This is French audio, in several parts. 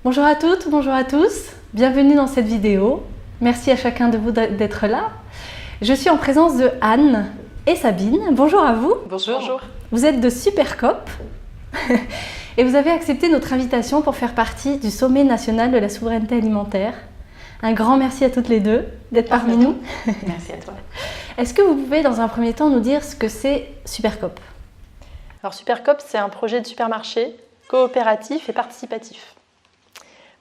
Bonjour à toutes, bonjour à tous, bienvenue dans cette vidéo. Merci à chacun de vous d'être là. Je suis en présence de Anne et Sabine. Bonjour à vous. Bonjour. Vous êtes de Supercoop et vous avez accepté notre invitation pour faire partie du Sommet national de la souveraineté alimentaire. Un grand merci à toutes les deux d'être parmi nous. Merci à toi. Est-ce que vous pouvez dans un premier temps nous dire ce que c'est Supercoop ? Alors Supercoop, c'est un projet de supermarché coopératif et participatif.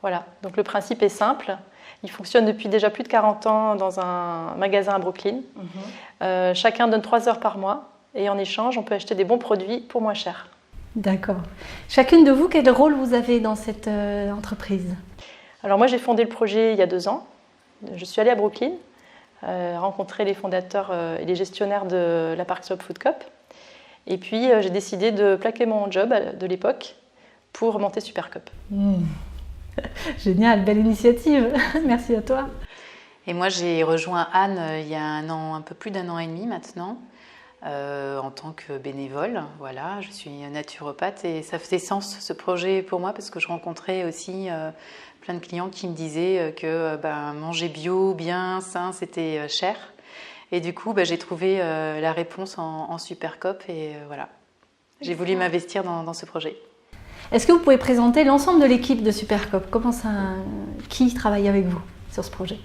Voilà, donc le principe est simple. Il fonctionne depuis déjà plus de 40 ans dans un magasin à Brooklyn. Chacun donne 3 heures par mois et en échange, on peut acheter des bons produits pour moins cher. D'accord. Chacune de vous, quel rôle vous avez dans cette entreprise ? Alors moi, j'ai fondé le projet il y a 2 ans. Je suis allée à Brooklyn, rencontrer les fondateurs et les gestionnaires de la Park Slope Food Coop. Et puis, j'ai décidé de plaquer mon job de l'époque pour monter Supercoop. Génial, belle initiative. Merci à toi. Et moi, j'ai rejoint Anne il y a un peu plus d'1 an et demi maintenant, en tant que bénévole. Voilà, je suis naturopathe et ça faisait sens ce projet pour moi parce que je rencontrais aussi plein de clients qui me disaient que manger bio, bien, sain, c'était cher. Et du coup, j'ai trouvé la réponse en Supercoop et voilà, j'ai voulu m'investir dans ce projet. Est-ce que vous pouvez présenter l'ensemble de l'équipe de Supercoop ? Qui travaille avec vous sur ce projet ?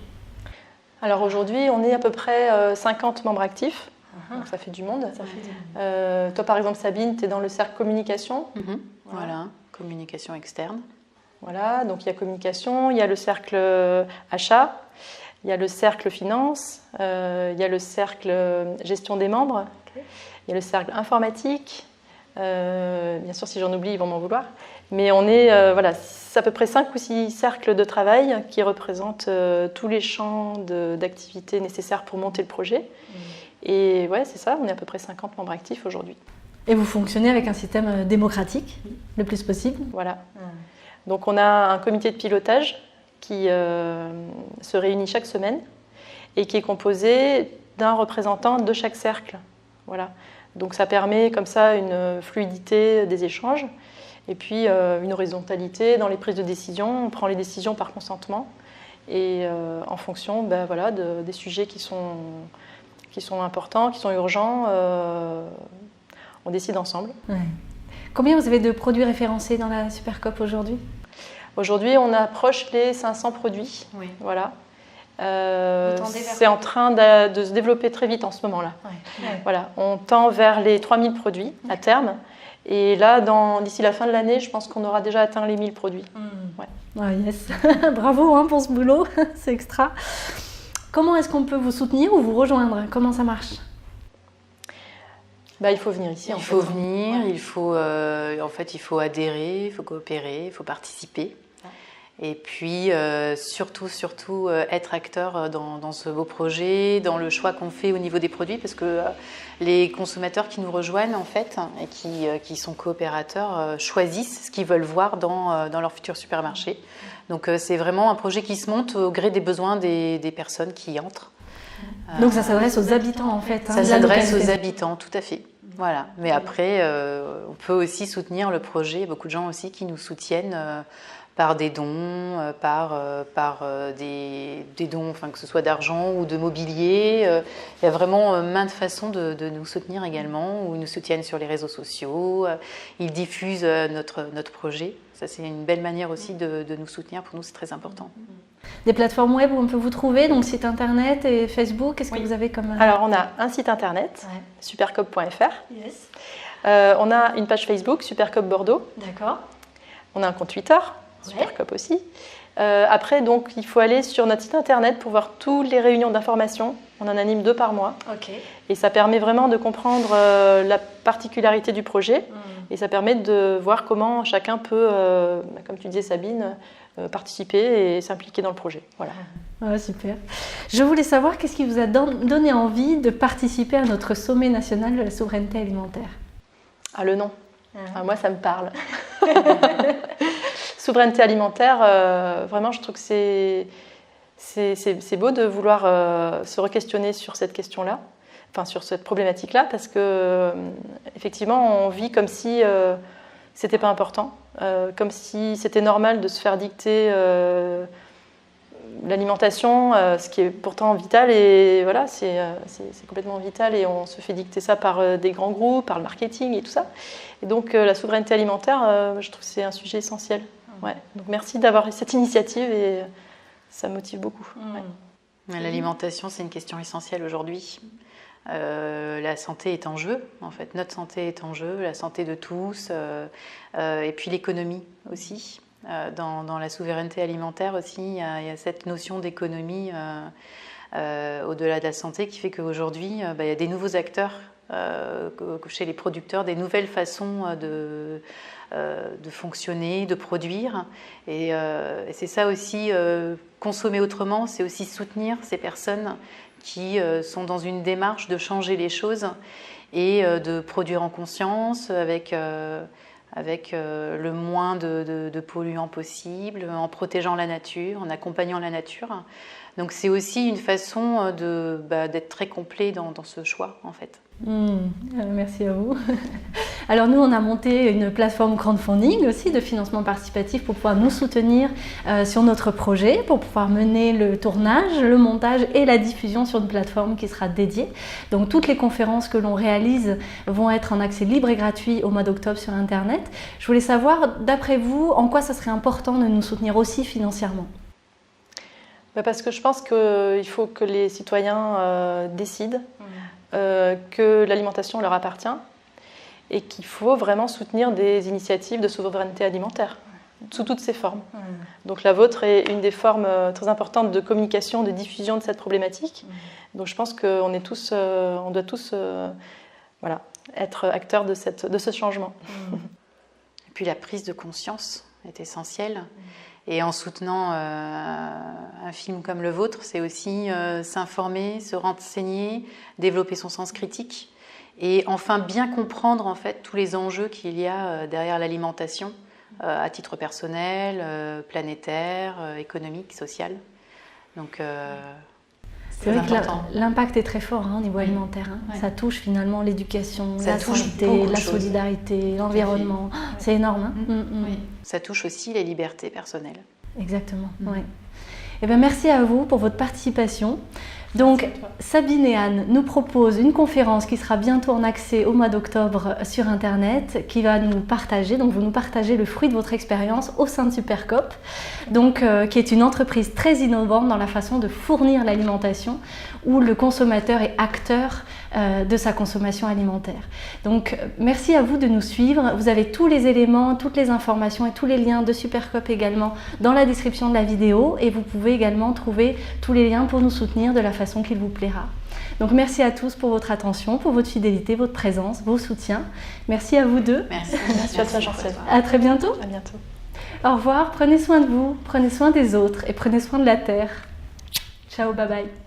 Alors aujourd'hui, on est à peu près 50 membres actifs, donc ça fait du monde. Toi par exemple Sabine, tu es dans le cercle communication. Voilà, communication externe. Voilà, donc il y a communication, il y a le cercle achat, il y a le cercle finance, il y a le cercle gestion des membres, il y a le cercle informatique. Bien sûr, si j'en oublie, ils vont m'en vouloir. Mais on est, c'est à peu près 5 ou 6 cercles de travail qui représentent tous les champs d'activités nécessaires pour monter le projet. Et ouais, c'est ça, on est à peu près 50 membres actifs aujourd'hui. Et vous fonctionnez avec un système démocratique, le plus possible ? Voilà. Donc on a un comité de pilotage qui se réunit chaque semaine et qui est composé d'un représentant de chaque cercle. Voilà. Donc ça permet comme ça une fluidité des échanges et puis une horizontalité dans les prises de décision. On prend les décisions par consentement et en fonction des sujets qui sont importants, qui sont urgents, on décide ensemble. Ouais. Combien vous avez de produits référencés dans la Supercoop aujourd'hui ? Aujourd'hui, on approche les 500 produits. Oui. Voilà. C'est en train de se développer très vite en ce moment-là. Voilà, on tend vers les 3000 produits à terme. Et là, d'ici la fin de l'année, je pense qu'on aura déjà atteint les 1000 produits. Ouais. Ah yes. Bravo pour ce boulot, c'est extra. Comment est-ce qu'on peut vous soutenir ou vous rejoindre ? Comment ça marche ? Il faut venir ici. Il faut venir, il faut adhérer, il faut coopérer, il faut participer. Et puis surtout être acteur dans ce beau projet, dans le choix qu'on fait au niveau des produits, parce que les consommateurs qui nous rejoignent en fait et qui sont coopérateurs choisissent ce qu'ils veulent voir dans leur futur supermarché. Donc c'est vraiment un projet qui se monte au gré des besoins des personnes qui y entrent. Donc ça s'adresse aux habitants en fait. Ça s'adresse aux habitants, tout à fait. Voilà. Mais après, on peut aussi soutenir le projet. Il y a beaucoup de gens aussi qui nous soutiennent par des dons, par des dons, que ce soit d'argent ou de mobilier. Il y a vraiment maintes façons de nous soutenir également, ou ils nous soutiennent sur les réseaux sociaux. Ils diffusent notre projet. Ça, c'est une belle manière aussi de nous soutenir. Pour nous, c'est très important. Des plateformes web où on peut vous trouver, donc site internet et Facebook, qu'est-ce que vous avez comme... Alors, on a un site internet, supercoop.fr. Yes. On a une page Facebook, Supercoop Bordeaux. D'accord. On a un compte Twitter, Supercoop aussi. Après, donc, il faut aller sur notre site internet pour voir toutes les réunions d'information. On en anime 2 par mois. Okay. Et ça permet vraiment de comprendre la particularité du projet. Et ça permet de voir comment chacun peut, comme tu disais Sabine, participer et s'impliquer dans le projet. Voilà. Ah, super. Je voulais savoir qu'est-ce qui vous a donné envie de participer à notre sommet national de la souveraineté alimentaire ? Ah, le nom. Moi, ça me parle. Souveraineté alimentaire, vraiment, je trouve que c'est beau de vouloir se re-questionner sur cette question-là, sur cette problématique-là, parce que effectivement, on vit comme si c'était pas important, comme si c'était normal de se faire dicter l'alimentation, ce qui est pourtant vital, et voilà, c'est complètement vital, et on se fait dicter ça par des grands groupes, par le marketing et tout ça. Et donc la souveraineté alimentaire, je trouve que c'est un sujet essentiel. Ouais. Donc merci d'avoir eu cette initiative, et ça me motive beaucoup. Ouais. L'alimentation, c'est une question essentielle aujourd'hui. La santé est en jeu, en fait. Notre santé est en jeu, la santé de tous, et puis l'économie aussi. Dans la souveraineté alimentaire aussi, il y a cette notion d'économie au-delà de la santé qui fait qu'aujourd'hui, il y a des nouveaux acteurs chez les producteurs, des nouvelles façons de fonctionner, de produire. Et c'est ça aussi, consommer autrement, c'est aussi soutenir ces personnes qui sont dans une démarche de changer les choses et de produire en conscience avec le moins de polluants possible, en protégeant la nature, en accompagnant la nature. Donc c'est aussi une façon d'être très complet dans ce choix, en fait. Merci à vous. Alors nous, on a monté une plateforme crowdfunding aussi de financement participatif pour pouvoir nous soutenir sur notre projet, pour pouvoir mener le tournage, le montage et la diffusion sur une plateforme qui sera dédiée. Donc toutes les conférences que l'on réalise vont être en accès libre et gratuit au mois d'octobre sur Internet. Je voulais savoir, d'après vous, en quoi ça serait important de nous soutenir aussi financièrement ? Parce que je pense qu'il faut que les citoyens décident que l'alimentation leur appartient et qu'il faut vraiment soutenir des initiatives de souveraineté alimentaire sous toutes ses formes. Donc la vôtre est une des formes très importantes de communication, de diffusion de cette problématique. Donc je pense qu'on doit tous être acteurs de ce changement. Et puis la prise de conscience est essentielle. Et en soutenant un film comme le vôtre, c'est aussi s'informer, se renseigner, développer son sens critique et enfin bien comprendre en fait tous les enjeux qu'il y a derrière l'alimentation à titre personnel, planétaire, économique, social. Donc c'est vrai que l'impact est très fort au niveau alimentaire. Ouais. Ça touche finalement l'éducation, la santé, la solidarité, l'environnement. C'est énorme. Oui. Ça touche aussi les libertés personnelles. Exactement. Oui. Eh bien, merci à vous pour votre participation. Donc, Sabine et Anne nous proposent une conférence qui sera bientôt en accès au mois d'octobre sur Internet, qui va nous partager, donc vous nous partagez le fruit de votre expérience au sein de Supercoop, donc, qui est une entreprise très innovante dans la façon de fournir l'alimentation, où le consommateur est acteur de sa consommation alimentaire. Donc, merci à vous de nous suivre. Vous avez tous les éléments, toutes les informations et tous les liens de Supercoop également dans la description de la vidéo, et vous pouvez également trouver tous les liens pour nous soutenir de la façon qu'il vous plaira. Donc merci à tous pour votre attention, pour votre fidélité, votre présence, vos soutiens. Merci à vous deux. Merci à toi, Jean-Seb. À très bientôt. À bientôt. Au revoir, prenez soin de vous, prenez soin des autres et prenez soin de la terre. Ciao, bye bye.